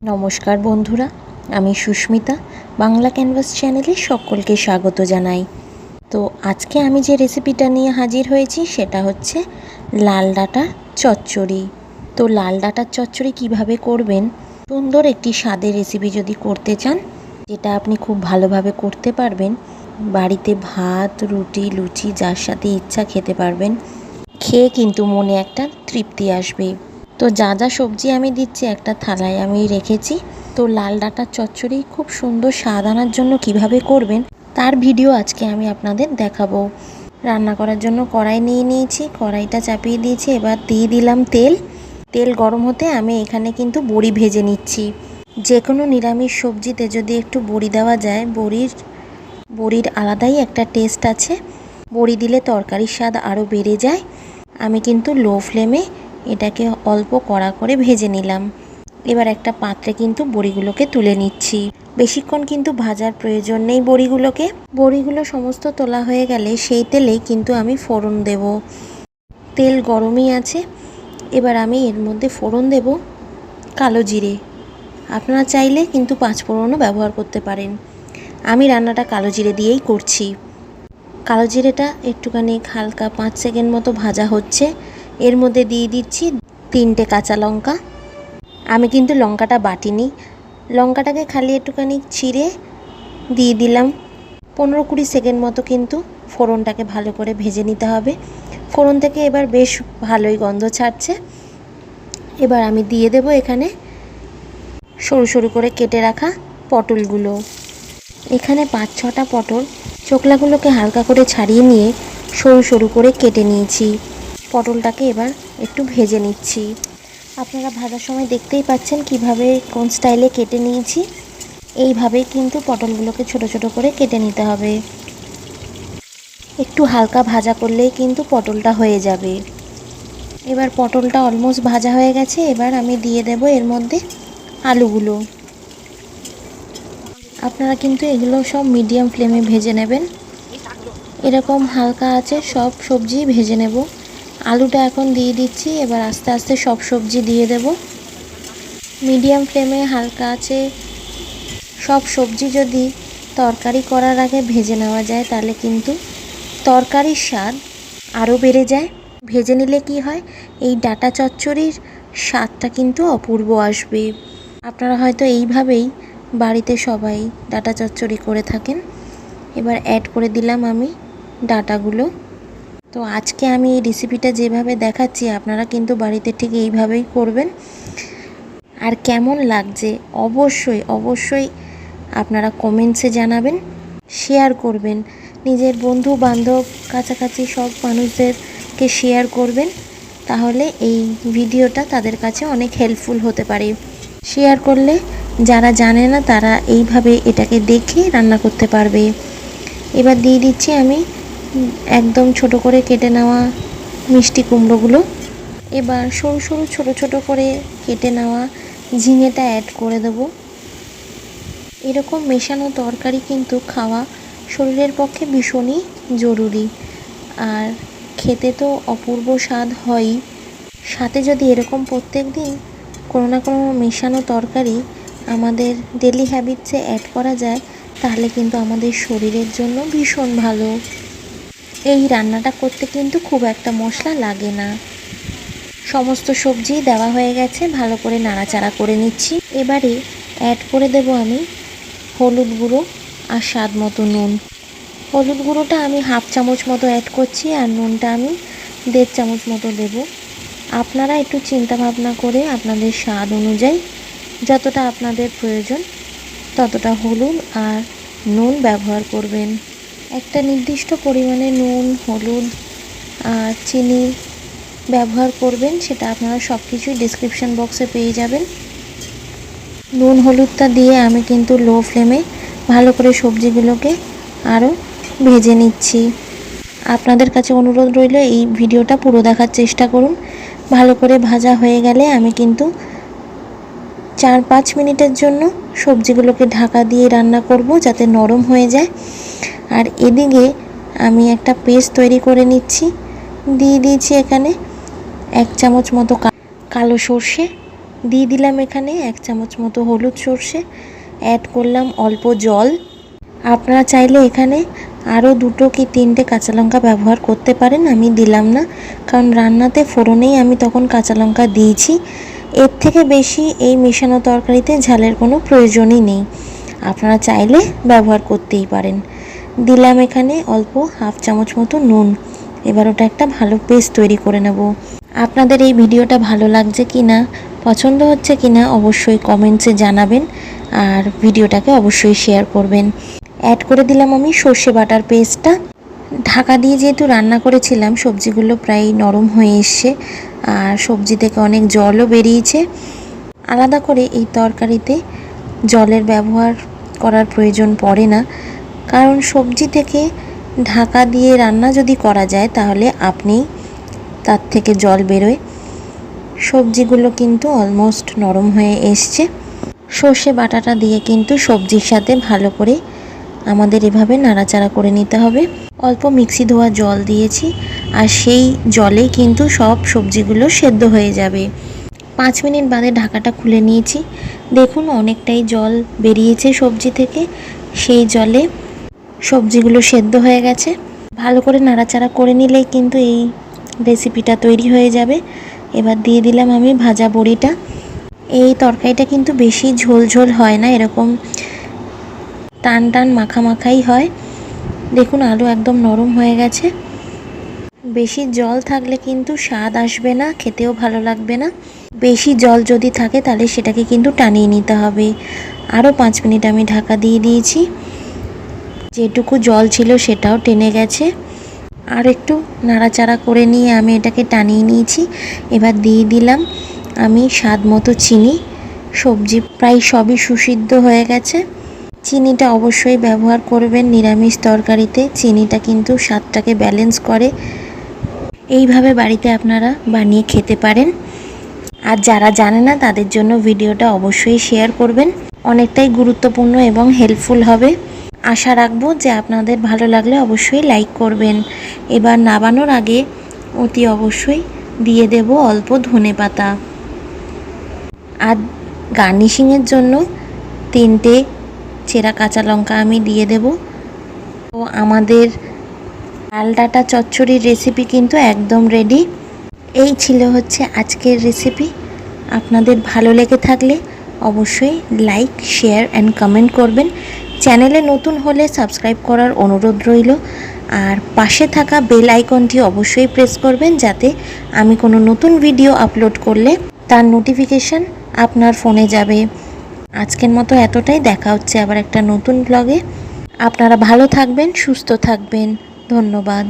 নমস্কার বন্ধুরা, আমি সুস্মিতা বাংলা ক্যানভাস চ্যানেলে সকলকে স্বাগত জানাই। তো আজকে আমি যে রেসিপিটা নিয়ে হাজির হয়েছি সেটা হচ্ছে লাল ডাঁটার চচ্চড়ি। তো লাল ডাঁটার চচ্চড়ি কিভাবে করবেন, সুন্দর একটি স্বাদের রেসিপি যদি করতে চান, যেটা আপনি খুব ভালোভাবে করতে পারবেন, বাড়িতে ভাত রুটি লুচি যার সাথে ইচ্ছা খেতে পারবেন, খেয়ে কিন্তু মনে একটা তৃপ্তি আসবে। তো যা যা সবজি আমি দিচ্ছি একটা থালায় আমি রেখেছি। তো লাল ডাঁটার চচ্চড়ি খুব সুন্দর স্বাদ আনার জন্য কিভাবে করবেন তার ভিডিও আজকে আমি আপনাদের দেখাবো। রান্না করার জন্য কড়াই নিয়ে নিয়েছি, কড়াইটা চাপিয়ে দিয়েছি, এবার দিয়ে দিলাম তেল। তেল গরম হতে আমি এখানে কিন্তু বড়ি ভেজে নিচ্ছি। যে কোনো নিরামিষ সবজিতে যদি একটু বড়ি দেওয়া যায়, বড়ির আলাদাই একটা টেস্ট আছে। বড়ি দিলে তরকারির স্বাদ আরও বেড়ে যায়। আমি কিন্তু লো ফ্লেমে এটাকে অল্প কড়া করে ভেজে নিলাম। এবার একটা পাত্রে কিন্তু বড়িগুলোকে তুলে নিচ্ছি। বেশিক্ষণ কিন্তু ভাজার প্রয়োজন নেই বড়িগুলো সমস্ত তোলা হয়ে গেলে সেই তেলেই কিন্তু আমি ফোড়ন দেব। তেল গরমই আছে। এবার আমি এর মধ্যে ফোড়ন দেব কালো জিরে। আপনারা চাইলে কিন্তু পাঁচফোড়নও ব্যবহার করতে পারেন। আমি রান্নাটা কালো জিরে দিয়েই করছি। কালো জিরেটা একটুখানি হালকা 5 সেকেন্ড মতো ভাজা হচ্ছে। এর মধ্যে দিয়ে দিচ্ছি 3টে কাঁচা লঙ্কা। আমি কিন্তু লঙ্কাটা বাটিনি, লঙ্কাটাকে খালি একটুখানি ছিঁড়ে দিয়ে দিলাম। 15-20 সেকেন্ড মতো কিন্তু ফোড়নটাকে ভালো করে ভেজে নিতে হবে। ফোড়ন থেকে এবার বেশ ভালোই গন্ধ ছাড়ছে। এবার আমি দিয়ে দেব এখানে সরু সরু করে কেটে রাখা পটলগুলো। এখানে 5-6টা পটল চোকলাগুলোকে হালকা করে ছাড়িয়ে নিয়ে সরু সরু করে কেটে নিয়েছি। পটলটাকে এবার একটু ভেজে নিচ্ছি। আপনারা ভাজার সময় দেখতেই পাচ্ছেন কিভাবে কোন স্টাইলে কেটে নিয়েছি। এইভাবেই কিন্তু পটলগুলোকে ছোট ছোট করে কেটে নিতে হবে। একটু হালকা ভাজা করলেই কিন্তু পটলটা হয়ে যাবে। এবার পটলটা অলমোস্ট ভাজা হয়ে গেছে। এবার আমি দিয়ে দেব এর মধ্যে আলুগুলো। আপনারা কিন্তু এগুলো সব মিডিয়াম ফ্লেমে ভেজে নেবেন। এরকম হালকা আছে সব সবজি ভেজে নেব। আলুটা এখন দিয়ে দিচ্ছি। এবার আস্তে আস্তে সব সবজি দিয়ে দেব। মিডিয়াম ফ্লেমে হালকা আছে সব সবজি যদি তরকারি করার আগে ভেজে নেওয়া যায় তাহলে কিন্তু তরকারির স্বাদ আরও বেড়ে যায়। ভেজে নিলে কি হয়, এই ডাঁটা চচ্চড়ির স্বাদটা কিন্তু অপূর্ব আসবে। আপনারা হয়তো এইভাবেই বাড়িতে সবাই ডাঁটা চচ্চড়ি করে থাকেন। এবার অ্যাড করে দিলাম আমি ডাঁটাগুলো। তো আজকে আমি এই রেসিপিটা যেভাবে দেখাচ্ছি আপনারা কিন্তু বাড়িতে ঠিক এইভাবেই করবেন। আর কেমন লাগছে অবশ্যই অবশ্যই আপনারা কমেন্টসে জানাবেন, শেয়ার করবেন, নিজের বন্ধু বান্ধব কাছাকাছি সব মানুষদেরকে শেয়ার করবেন। তাহলে এই ভিডিওটা তাদের কাছে অনেক হেল্পফুল হতে পারে। শেয়ার করলে যারা জানে না তারা এইভাবে এটাকে দেখে রান্না করতে পারবে। এবার দিয়ে দিচ্ছি আমি একদম ছোট করে কেটে নেওয়া মিষ্টি কুমড়োগুলো। এবার সরু সরু ছোট ছোট করে কেটে নেওয়া ঝিঙেটা অ্যাড করে দেব। এরকম মেশানো তরকারি কিন্তু খাওয়া শরীরের পক্ষে ভীষণই জরুরি। আর খেতে তো অপূর্ব স্বাদ হয়ই, সাথে যদি এরকম প্রত্যেক দিন কোনো না কোনো মেশানো তরকারি আমাদের ডেলি হ্যাবিটসে অ্যাড করা যায় তাহলে কিন্তু আমাদের শরীরের জন্য ভীষণ ভালো। এই রান্নাটা করতে কিন্তু খুব একটা মশলা লাগে না। সমস্ত সবজি দেওয়া হয়ে গেছে, ভালো করে নাড়াচাড়া করে নিচ্ছি। এবারে অ্যাড করে দেব আমি হলুদ গুঁড়ো আর স্বাদ মতো নুন। হলুদ গুঁড়োটা আমি 1/2 চামচ মতো অ্যাড করছি আর নুনটা আমি 1.5 চামচ মতো দেব। আপনারা একটু চিন্তা ভাবনা করে আপনাদের স্বাদ অনুযায়ী যতটা আপনাদের প্রয়োজন ততটা হলুদ আর নুন ব্যবহার করবেন। একটা নির্দিষ্ট পরিমাণে নুন হলুদ আর চিনি ব্যবহার করবেন, সেটা আপনারা সব কিছুই ডেসক্রিপশন বক্সে পেয়ে যাবেন। নুন হলুদটা দিয়ে আমি কিন্তু লো ফ্লেমে ভালো করে সবজিগুলোকে আরও ভেজে নিচ্ছি। আপনাদের কাছে অনুরোধ রইল এই ভিডিওটা পুরো দেখার চেষ্টা করুন। ভালো করে ভাজা হয়ে গেলে আমি কিন্তু 4-5 মিনিটের জন্য সবজিগুলোকে ঢাকা দিয়ে রান্না করব যাতে নরম হয়ে যায়। আর এদিকে আমি একটা পেস্ট তৈরি করে নিচ্ছি। দিয়ে দিয়েছি এখানে 1 চামচ মতো কালো সর্ষে, দিয়ে দিলাম এখানে 1 চামচ মতো হলুদ সর্ষে, অ্যাড করলাম অল্প জল। আপনারা চাইলে এখানে আরও 2 কি 3টে কাঁচা লঙ্কা ব্যবহার করতে পারেন, আমি দিলাম না, কারণ রান্নাতে ফোড়নেই আমি তখন কাঁচা লঙ্কা দিয়েছি। এর থেকে বেশি এই মেশানো তরকারিতে ঝালের কোনো প্রয়োজনই নেই, আপনারা চাইলে ব্যবহার করতেই পারেন। দিলাম এখানে অল্প 1/2 চামচ মতো নুন। এবার ওটা একটা ভালো পেস্ট তৈরি করে নেব। আপনাদের এই ভিডিওটা ভালো লাগছে কি না, পছন্দ হচ্ছে কি না অবশ্যই কমেন্টসে জানাবেন, আর ভিডিওটাকে অবশ্যই শেয়ার করবেন। অ্যাড করে দিলাম আমি সর্ষে বাটার পেস্টটা। ঢাকা দিয়ে যেহেতু রান্না করেছিলাম, সবজিগুলো প্রায় নরম হয়ে এসছে আর সবজি থেকে অনেক জলও বেরিয়েছে। আলাদা করে এই তরকারিতে জলের ব্যবহার করার প্রয়োজন পড়ে না, কারণ সবজি থেকে ঢাকা দিয়ে রান্না যদি করা যায় তাহলে আপনি তার থেকে জল বেরোয়। সবজিগুলো কিন্তু অলমোস্ট নরম হয়ে এসছে। সর্ষে বাটাটা দিয়ে কিন্তু সবজির সাথে ভালো করে আমাদের এভাবে নাড়াচাড়া করে নিতে হবে। অল্প মিক্সি ধোয়া জল দিয়েছি, আর সেই জলে কিন্তু সব সবজিগুলো সেদ্ধ হয়ে যাবে। 5 মিনিট বাদে ঢাকাটা খুলে নিয়েছি। দেখুন অনেকটাই জল বেরিয়েছে সবজি থেকে, সেই জলে সবজিগুলো সেদ্ধ হয়ে গেছে। ভালো করে নাড়াচাড়া করে নিলেই কিন্তু এই রেসিপিটা তৈরি হয়ে যাবে। এবার দিয়ে দিলাম আমি ভাজা বড়িটা। এই তরকারিটা কিন্তু বেশি ঝোল ঝোল হয় না, এরকম টান টান মাখা মাখাই হয়। দেখুন আলু একদম নরম হয়ে গেছে। বেশি জল থাকলে কিন্তু স্বাদ আসবে না, খেতেও ভালো লাগবে না। বেশি জল যদি থাকে তাহলে সেটাকে কিন্তু টানিয়ে নিতে হবে। আরও 5 মিনিট আমি ঢাকা দিয়ে দিয়েছি। যেটুকু জল ছিল সেটাও টেনে গেছে। আর একটু নাড়াচাড়া করে নিয়ে আমি এটাকে টানিয়ে নিয়েছি। এবার দিয়ে দিলাম আমি স্বাদ মতো চিনি। সবজি প্রায় সবই সুসিদ্ধ হয়ে গেছে। চিনিটা অবশ্যই ব্যবহার করবেন নিরামিষ তরকারিতে, চিনিটা কিন্তু স্বাদটাকে ব্যালেন্স করে। এইভাবে বাড়িতে আপনারা বানিয়ে খেতে পারেন। আর যারা জানে না তাদের জন্য ভিডিওটা অবশ্যই শেয়ার করবেন, অনেকটাই গুরুত্বপূর্ণ এবং হেল্পফুল হবে। আশা রাখবো যে আপনাদের ভালো লাগলে অবশ্যই লাইক করবেন। এবার নামানোর আগে অতি অবশ্যই দিয়ে দেব অল্প ধনেপাতা, আর গার্নিশিংয়ের জন্য 3টে চেরা কাঁচা লঙ্কা আমি দিয়ে দেব। তো আমাদের লাল ডাঁটা চচ্চড়ির রেসিপি কিন্তু একদম রেডি। এই ছিল হচ্ছে আজকের রেসিপি। আপনাদের ভালো লেগে থাকলে অবশ্যই লাইক, শেয়ার অ্যান্ড কমেন্ট করবেন। চ্যানেলে নতুন হলে সাবস্ক্রাইব করার অনুরোধ রইল, আর পাশে থাকা বেল আইকনটি অবশ্যই প্রেস করবেন, যাতে আমি কোনো নতুন ভিডিও আপলোড করলে তার নোটিফিকেশান আপনার ফোনে যাবে। আজকের মতো এতটাই, দেখা হচ্ছে আবার একটা নতুন ব্লগে। আপনারা ভালো থাকবেন, সুস্থ থাকবেন। ধন্যবাদ।